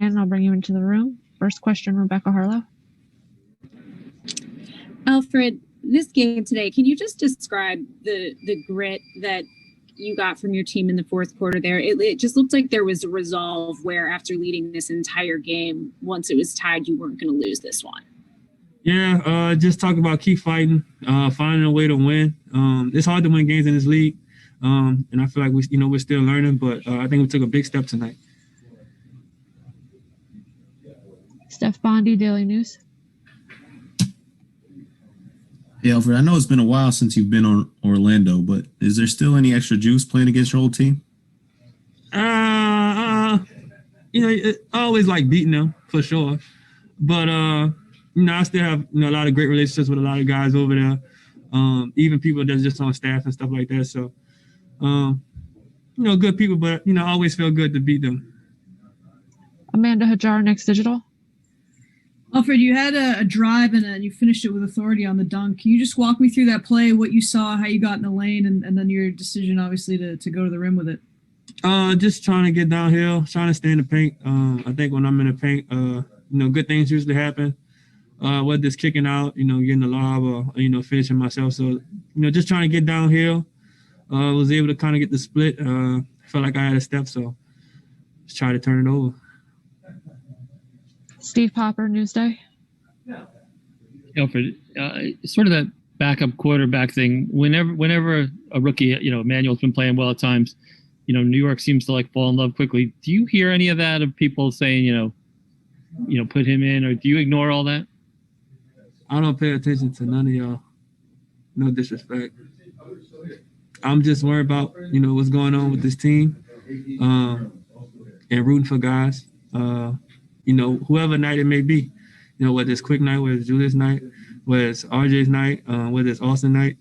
And I'll bring you into the room. First question, Rebecca Harlow. Elfrid, this game today, can you just describe the grit that you got from your team in the fourth quarter there? It just looked like there was a resolve where after leading this entire game, once it was tied, you weren't going to lose this one. Yeah, just talk about keep fighting, finding a way to win. It's hard to win games in this league, and I feel like we're still learning, but I think we took a big step tonight. Steph Bondi, Daily News. Hey, Elfrid, I know it's been a while since you've been on Orlando, but is there still any extra juice playing against your old team? I always like beating them for sure, but I still have a lot of great relationships with a lot of guys over there, even people that's just on staff and stuff like that. So, good people, but I always feel good to beat them. Amanda Hajar, Next Digital. Elfrid, you had a drive and you finished it with authority on the dunk. Can you just walk me through that play, what you saw, how you got in the lane, and then your decision, obviously, to go to the rim with it? Just trying to get downhill, trying to stay in the paint. I think when I'm in the paint, good things usually happen. Whether it's kicking out, getting the lob or, finishing myself. So, just trying to get downhill. Was able to kind of get the split. Felt like I had a step, so just try to turn it over. Steve Popper, Newsday. Elfrid, sort of that backup quarterback thing. Whenever a rookie, Emmanuel's been playing well at times, New York seems to fall in love quickly. Do you hear any of that of people saying, put him in, or do you ignore all that? I don't pay attention to none of y'all. No disrespect. I'm just worried about, what's going on with this team, and rooting for guys. Whoever night it may be, whether it's Quick night, whether it's Julius night, whether it's RJ's night, whether it's Austin night,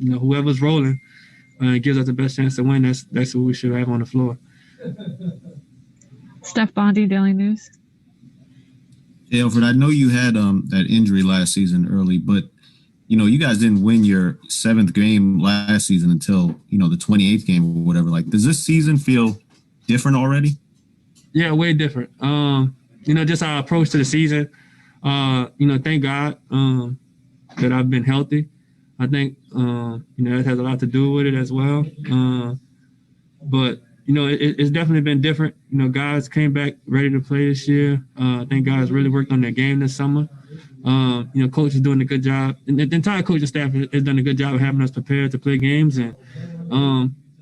whoever's rolling gives us the best chance to win. That's who we should have on the floor. Steph Bondi, Daily News. Hey, Elfrid, I know you had that injury last season early, but you guys didn't win your 7th game last season until the 28th game or whatever. Does this season feel different already? Yeah, way different. Just our approach to the season. Thank God that I've been healthy. I think that has a lot to do with it as well. But it's definitely been different. Guys came back ready to play this year. I think guys really worked on their game this summer. Coach is doing a good job, and the entire coaching staff has done a good job of having us prepared to play games. And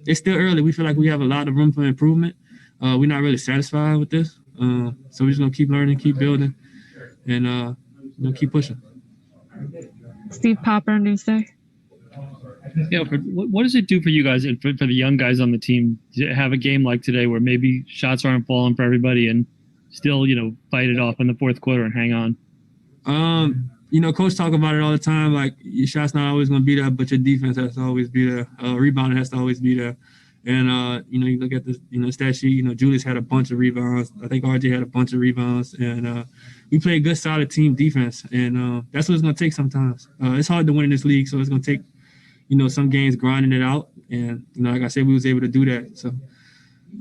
it's still early. We feel like we have a lot of room for improvement. We're not really satisfied with this, so we're just gonna keep learning, keep building, and keep pushing. Steve Popper, Newsday. Yeah, what does it do for you guys and for the young guys on the team to have a game like today where maybe shots aren't falling for everybody and still, fight it off in the fourth quarter and hang on? Coach talk about it all the time. Like, your shot's not always going to be there, but your defense has to always be there. Rebounding has to always be there. And, you look at the, stat sheet, Julius had a bunch of rebounds. I think RJ had a bunch of rebounds. And we play a good, solid team defense. And that's what it's going to take sometimes. It's hard to win in this league, so it's going to take, some games grinding it out. And, like I said, we was able to do that. So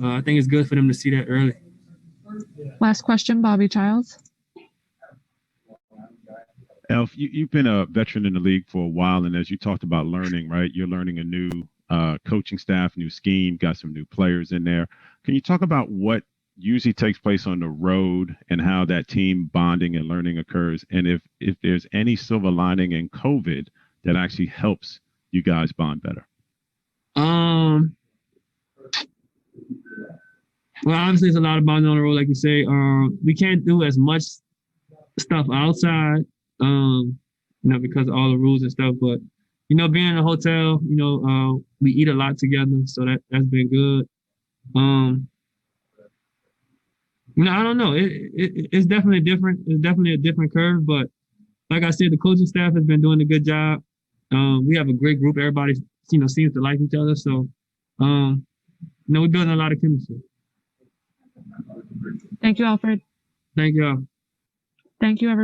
I think it's good for them to see that early. Last question, Bobby Childs. Elf, you've been a veteran in the league for a while, and as you talked about learning, right, you're learning a new coaching staff, new scheme, got some new players in there. Can you talk about what usually takes place on the road and how that team bonding and learning occurs, and if there's any silver lining in COVID that actually helps you guys bond better? Well, obviously, it's a lot of bonding on the road, like you say. We can't do as much stuff outside, because of all the rules and stuff. But being in a hotel, we eat a lot together, so that's been good. I don't know. It's definitely different. It's definitely a different curve. But like I said, the coaching staff has been doing a good job. We have a great group. Everybody, seems to like each other. So, we're building a lot of chemistry. Thank you, Elfrid. Thank y'all. Thank you, everybody.